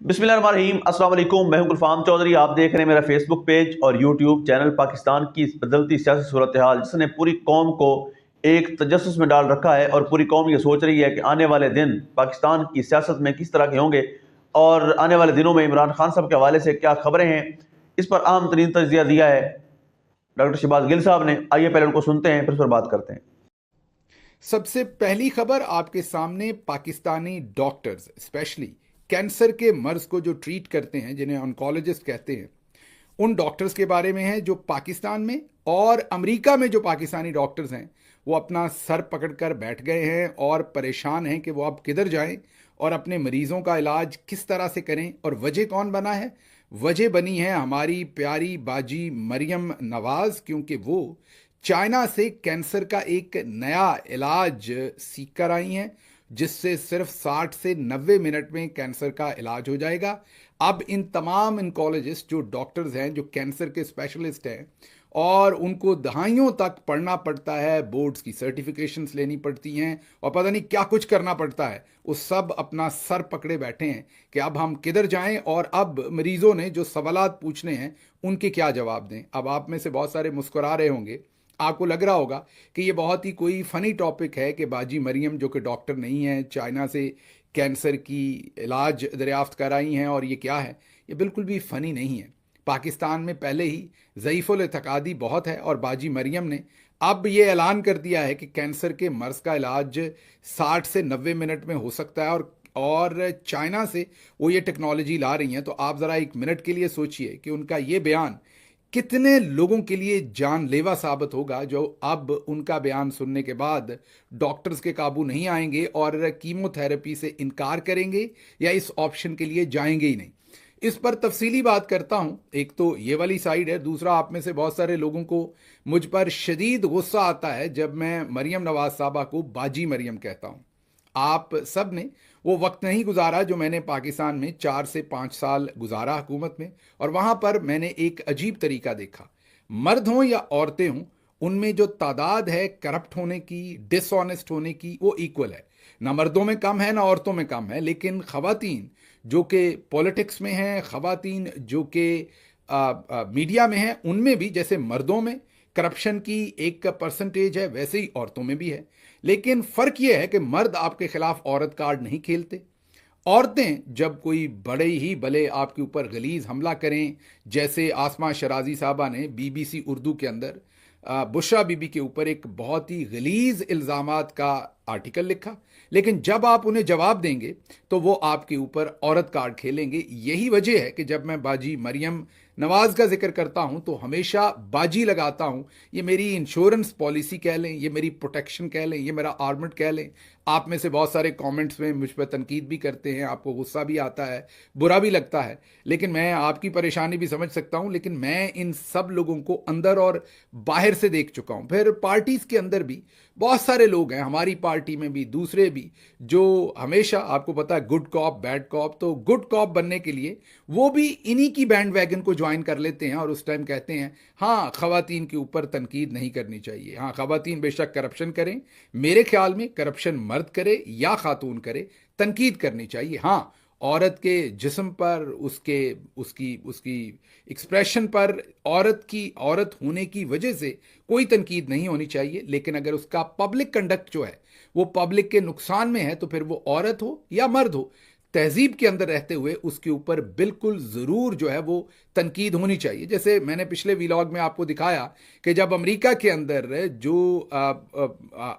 बिस्मिल्लाहिर्रहमानिर्रहीम, अस्सलाम वालेकुम। मैं हूं गुलफाम चौधरी। आप देख रहे हैं मेरा फेसबुक पेज और यूट्यूब चैनल। पाकिस्तान की इस बदलती सियासी सूरत हाल जिसने पूरी कौम को एक तजस्सुस में डाल रखा है और पूरी कौम ये सोच रही है कि आने वाले दिन पाकिस्तान की सियासत में किस तरह के होंगे और आने वाले दिनों में इमरान खान साहब के हवाले से क्या खबरें हैं, इस पर अहम तरीन तजिया दिया है डॉक्टर शहबाज गिल साहब ने। आइए पहले उनको सुनते हैं, फिर उस पर बात करते हैं। सबसे पहली खबर आपके सामने, पाकिस्तानी डॉक्टर्स स्पेशली कैंसर के मर्ज को जो ट्रीट करते हैं, जिन्हें ऑन्कोलॉजिस्ट कहते हैं, उन डॉक्टर्स के बारे में है जो पाकिस्तान में और अमेरिका में जो पाकिस्तानी डॉक्टर्स हैं वो अपना सर पकड़कर बैठ गए हैं और परेशान हैं कि वो अब किधर जाएं और अपने मरीजों का इलाज किस तरह से करें। और वजह कौन बना है? वजह बनी है हमारी प्यारी बाजी मरियम नवाज, क्योंकि वो चाइना से कैंसर का एक नया इलाज सीख कर आई हैं जिससे सिर्फ 60 से 90 मिनट में कैंसर का इलाज हो जाएगा। अब इन तमाम इनकोलॉजिस्ट जो डॉक्टर्स हैं, जो कैंसर के स्पेशलिस्ट हैं, और उनको दहाइयों तक पढ़ना पड़ता है, बोर्ड्स की सर्टिफिकेशंस लेनी पड़ती हैं और पता नहीं क्या कुछ करना पड़ता है, वो सब अपना सर पकड़े बैठे हैं कि अब हम किधर जाएं और अब मरीजों ने जो सवालात पूछने हैं उनके क्या जवाब दें। अब आप में से बहुत सारे मुस्कुरा रहे होंगे, आपको लग रहा होगा कि ये बहुत ही कोई फनी टॉपिक है कि बाजी मरियम जो कि डॉक्टर नहीं है, चाइना से कैंसर की इलाज दरियाफ्त कराई हैं, और ये क्या है? ये बिल्कुल भी फ़नी नहीं है। पाकिस्तान में पहले ही ज़ईफ़ुल इत्क़ादी बहुत है और बाजी मरियम ने अब ये ऐलान कर दिया है कि कैंसर के मर्ज़ का इलाज 60 से 90 मिनट में हो सकता है, और चाइना से वो ये टेक्नोलॉजी ला रही हैं। तो आप ज़रा एक मिनट के लिए सोचिए कि उनका ये बयान कितने लोगों के लिए जानलेवा साबित होगा, जो अब उनका बयान सुनने के बाद डॉक्टर्स के काबू नहीं आएंगे और कीमोथेरेपी से इनकार करेंगे या इस ऑप्शन के लिए जाएंगे ही नहीं। इस पर तफसीली बात करता हूं। एक तो ये वाली साइड है, दूसरा आप में से बहुत सारे लोगों को मुझ पर शदीद गुस्सा आता है जब मैं मरियम नवाज साहबा को बाजी मरियम कहता हूं। आप सब ने वो वक्त नहीं गुजारा जो मैंने पाकिस्तान में 4 से 5 साल गुजारा हुकूमत में, और वहाँ पर मैंने एक अजीब तरीका देखा। मर्द हों या औरतें हों, उनमें जो तादाद है करप्ट होने की, डिसऑनेस्ट होने की, वो इक्वल है। ना मर्दों में कम है ना औरतों में कम है। लेकिन ख़वातीन जो कि पॉलिटिक्स में हैं, ख़वातीन जो कि मीडिया में हैं, उनमें भी जैसे मर्दों में करप्शन की एक परसेंटेज है वैसे ही औरतों में भी है। लेकिन फ़र्क यह है कि मर्द आपके खिलाफ औरत कार्ड नहीं खेलते। औरतें जब कोई बड़े ही भले आपके ऊपर गलीज हमला करें, जैसे आसमा शराजी साहबा ने बीबीसी उर्दू के अंदर बुशरा बीबी के ऊपर एक बहुत ही गलीज इल्ज़ामात का आर्टिकल लिखा, लेकिन जब आप उन्हें जवाब देंगे तो वो आपके ऊपर औरत कार्ड खेलेंगे। यही वजह है कि जब मैं बाजी मरियम नवाज का जिक्र करता हूं तो हमेशा बाजी लगाता हूं। ये मेरी इंश्योरेंस पॉलिसी कह लें, ये मेरी प्रोटेक्शन कह लें, ये मेरा आर्मर कह लें। आप में से बहुत सारे कमेंट्स में मुझ पर तनकीद भी करते हैं, आपको गुस्सा भी आता है, बुरा भी लगता है, लेकिन मैं आपकी परेशानी भी समझ सकता हूं। लेकिन मैं इन सब लोगों को अंदर और बाहर से देख चुका हूं। फिर पार्टीज के अंदर भी बहुत सारे लोग हैं, हमारी पार्टी में भी, दूसरे भी, जो हमेशा आपको पता है गुड कॉप बैड कॉप, तो गुड कॉप बनने के लिए वो भी इन्हीं की बैंड वैगन को ज्वाइन कर लेते हैं और उस टाइम कहते हैं हाँ खवातीन के ऊपर तनकीद नहीं करनी चाहिए। हाँ, खवातीन बेशक करप्शन करें, मेरे ख्याल में करप्शन मर्द करे या खातून करे, तनकीद करनी चाहिए। हाँ, औरत के जिस्म पर, उसके उसकी उसकी एक्सप्रेशन पर, औरत की औरत होने की वजह से कोई तनकीद नहीं होनी चाहिए। लेकिन अगर उसका पब्लिक कंडक्ट जो है वो पब्लिक के नुकसान में है तो फिर वो औरत हो या मर्द हो, तहजीब के अंदर रहते हुए उसके ऊपर बिल्कुल ज़रूर जो है वो तनकीद होनी चाहिए। जैसे मैंने पिछले व्लॉग में आपको दिखाया कि जब अमेरिका के अंदर जो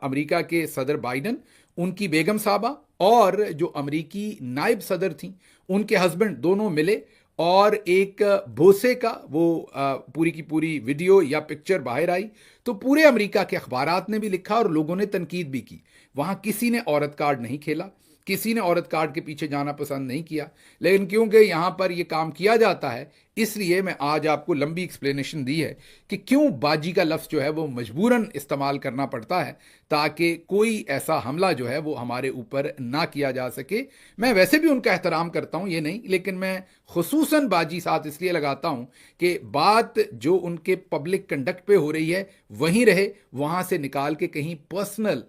अमेरिका के सदर बाइडन, उनकी बेगम साहबा और जो अमेरिकी नायब सदर थी, उनके हस्बैंड, दोनों मिले और एक भोसे का वो पूरी की पूरी वीडियो या पिक्चर बाहर आई तो पूरे अमेरिका के अखबारात ने भी लिखा और लोगों ने तनकीद भी की। वहां किसी ने औरत कार्ड नहीं खेला, किसी ने औरत कार्ड के पीछे जाना पसंद नहीं किया। लेकिन क्योंकि यहां पर यह काम किया जाता है, इसलिए मैं आज आपको लंबी एक्सप्लेनेशन दी है कि क्यों बाजी का लफ्ज़ जो है वो मजबूरन इस्तेमाल करना पड़ता है, ताकि कोई ऐसा हमला जो है वो हमारे ऊपर ना किया जा सके। मैं वैसे भी उनका एहतराम करता हूं, ये नहीं, लेकिन मैं खुसूसन बाजी साथ इसलिए लगाता हूं कि बात जो उनके पब्लिक कंडक्ट पे हो रही है वहीं रहे, वहां से निकाल के कहीं पर्सनल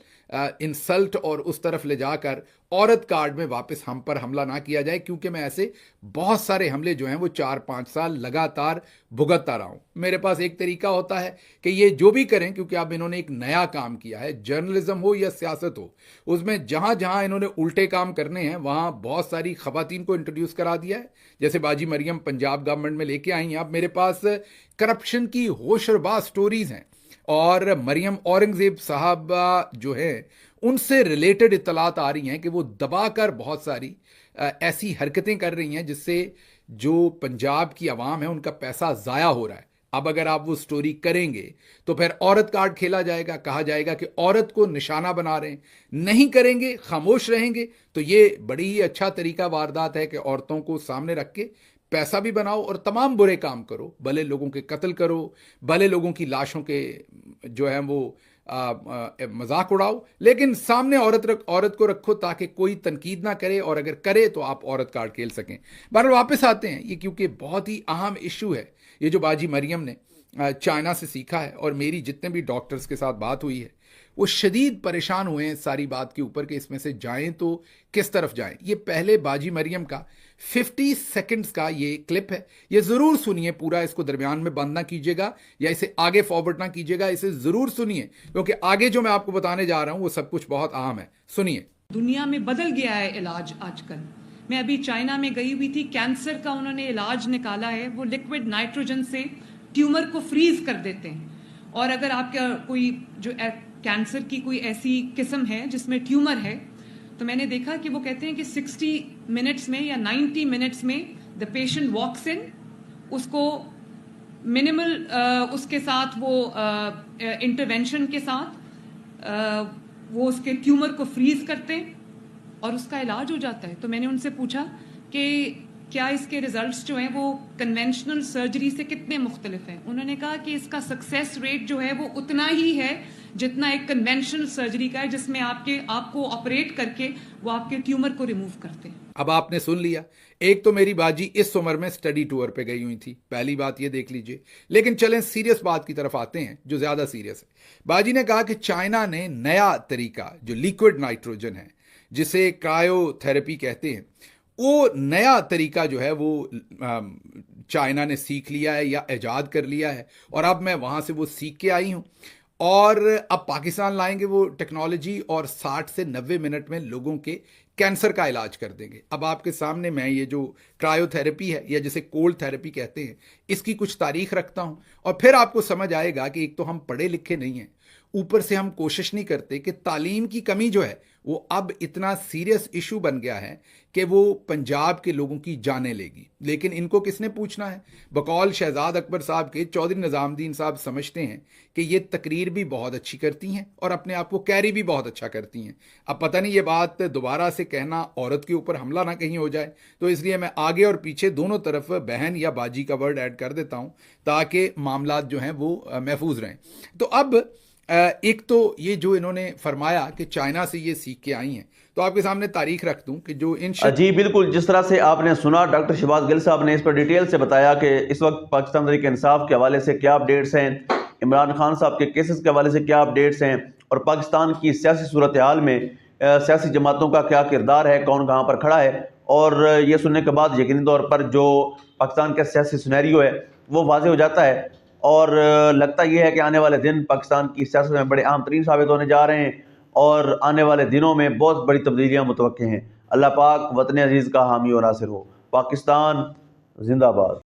इंसल्ट और उस तरफ ले जाकर औरत कार्ड में वापस हम पर हमला ना किया जाए, क्योंकि मैं ऐसे बहुत सारे हमले जो हैं वो 4-5 साल लगातार भुगतता रहा हूं। मेरे पास एक तरीका होता है कि ये जो भी करें, क्योंकि अब इन्होंने एक नया काम किया है, जर्नलिज्म हो या सियासत हो, उसमें जहां जहां इन्होंने उल्टे काम करने हैं वहां बहुत सारी खवातीन को इंट्रोड्यूस करा दिया है। जैसे बाजी मरियम पंजाब गवर्नमेंट में लेके आई हैं। अब मेरे पास करप्शन की होशरबाज स्टोरीज हैं, और मरियम औरंगजेब साहब जो है उनसे रिलेटेड इत्तलात आ रही हैं कि वो दबाकर बहुत सारी ऐसी हरकतें कर रही हैं जिससे जो पंजाब की आवाम है उनका पैसा ज़ाया हो रहा है। अब अगर आप वो स्टोरी करेंगे तो फिर औरत कार्ड खेला जाएगा, कहा जाएगा कि औरत को निशाना बना रहे हैं। नहीं करेंगे, खामोश रहेंगे, तो ये बड़ी ही अच्छा तरीका वारदात है कि औरतों को सामने रख के पैसा भी बनाओ और तमाम बुरे काम करो, भले लोगों के कत्ल करो, भले लोगों की लाशों के जो है वो मजाक उड़ाओ, लेकिन सामने औरत को रखो ताकि कोई तनकीद ना करे, और अगर करे तो आप औरत कार्ड खेल सकें। बहरहाल वापस आते हैं, ये क्योंकि बहुत ही अहम इशू है, ये जो बाजी मरियम ने चाइना से सीखा है, और मेरी जितने भी डॉक्टर्स के साथ बात हुई है वो शदीद परेशान हुए हैं सारी बात के ऊपर कि इसमें से जाएं तो किस तरफ जाएं। ये पहले बाजी मरियम का 50 सेकंड्स का ये क्लिप है, ये ज़रूर सुनिए पूरा, इसको दरमियान में बंद ना कीजिएगा या इसे आगे फॉरवर्ड ना कीजिएगा, इसे ज़रूर सुनिए, क्योंकि आगे जो मैं आपको बताने जा रहा हूं वो सब कुछ बहुत अहम है। सुनिए। दुनिया में बदल गया है इलाज आजकल। मैं अभी चाइना में गई हुई थी, कैंसर का उन्होंने इलाज निकाला है, वो लिक्विड नाइट्रोजन से ट्यूमर को फ्रीज कर देते हैं, और अगर आपका कोई जो कैंसर की कोई ऐसी किस्म है जिसमें ट्यूमर है, तो मैंने देखा कि वो कहते हैं कि 60 मिनट्स में या 90 मिनट्स में द पेशेंट वॉक्स इन, उसको मिनिमल उसके साथ वो इंटरवेंशन के साथ वो उसके ट्यूमर को फ्रीज करते हैं और उसका इलाज हो जाता है। तो मैंने उनसे पूछा कि क्या इसके रिजल्ट्स जो हैं वो कन्वेंशनल सर्जरी से कितने मुख्तलिफ हैं। उन्होंने कहा कि इसका सक्सेस रेट जो है वो उतना ही है जितना एक कन्वेंशनल सर्जरी का है, जिसमें आपको ऑपरेट करके वो आपके ट्यूमर को रिमूव करते हैं। अब आपने सुन लिया, एक तो मेरी बाजी इस उम्र में स्टडी टूर पे गई हुई थी, पहली बात ये देख लीजिए। लेकिन चलें सीरियस बात की तरफ आते हैं जो ज्यादा सीरियस है। बाजी ने कहा कि चाइना ने नया तरीका जो लिक्विड नाइट्रोजन है, जिसे क्रायोथेरेपी कहते हैं, वो नया तरीका जो है वो चाइना ने सीख लिया है या ईजाद कर लिया है, और अब मैं वहां से वो सीख के आई हूं, और अब पाकिस्तान लाएंगे वो टेक्नोलॉजी, और 60 से 90 मिनट में लोगों के कैंसर का इलाज कर देंगे। अब आपके सामने मैं ये जो क्रायोथेरेपी है या जिसे कोल्ड थेरेपी कहते हैं, इसकी कुछ तारीख रखता हूं, और फिर आपको समझ आएगा कि एक तो हम पढ़े लिखे नहीं हैं, ऊपर से हम कोशिश नहीं करते कि तालीम की कमी जो है वो अब इतना सीरियस इशू बन गया है कि वो पंजाब के लोगों की जाने लेगी। लेकिन इनको किसने पूछना है? बकौल शहजाद अकबर साहब के चौधरी निज़ामुद्दीन साहब समझते हैं कि ये तकरीर भी बहुत अच्छी करती हैं और अपने आप को कैरी भी बहुत अच्छा करती हैं। अब पता नहीं ये बात दोबारा से कहना औरत के ऊपर हमला ना कहीं हो जाए, तो इसलिए मैं आगे और पीछे दोनों तरफ बहन या बाजी का वर्ड ऐड कर देता हूँ ताकि मामलात जो हैं वो महफूज रहें। तो अब एक तो ये जो इन्होंने फरमाया कि चाइना से ये सीख के आई हैं, तो आपके सामने तारीख रख दूं कि जो इन जी बिल्कुल, जिस तरह से आपने सुना, डॉक्टर शहबाज गिल साहब ने इस पर डिटेल से बताया कि इस वक्त पाकिस्तान तहरीक इंसाफ के हवाले से क्या अपडेट्स हैं, इमरान खान साहब के केसेस के हवाले से क्या अपडेट्स हैं, और पाकिस्तान की सियासी सूरत हाल में सियासी जमातों का क्या किरदार है, कौन कहाँ पर खड़ा है। और ये सुनने के बाद यकीनी तौर पर जो पाकिस्तान का सियासी सिनेरियो है वो वाज़ेह हो जाता है, और लगता यह है कि आने वाले दिन पाकिस्तान की सियासत में बड़े अहम तरीन साबित होने जा रहे हैं, और आने वाले दिनों में बहुत बड़ी तब्दीलियाँ मुतवक्के हैं। अल्लाह पाक वतन अजीज़ का हामी और नासिर हो। पाकिस्तान जिंदाबाद।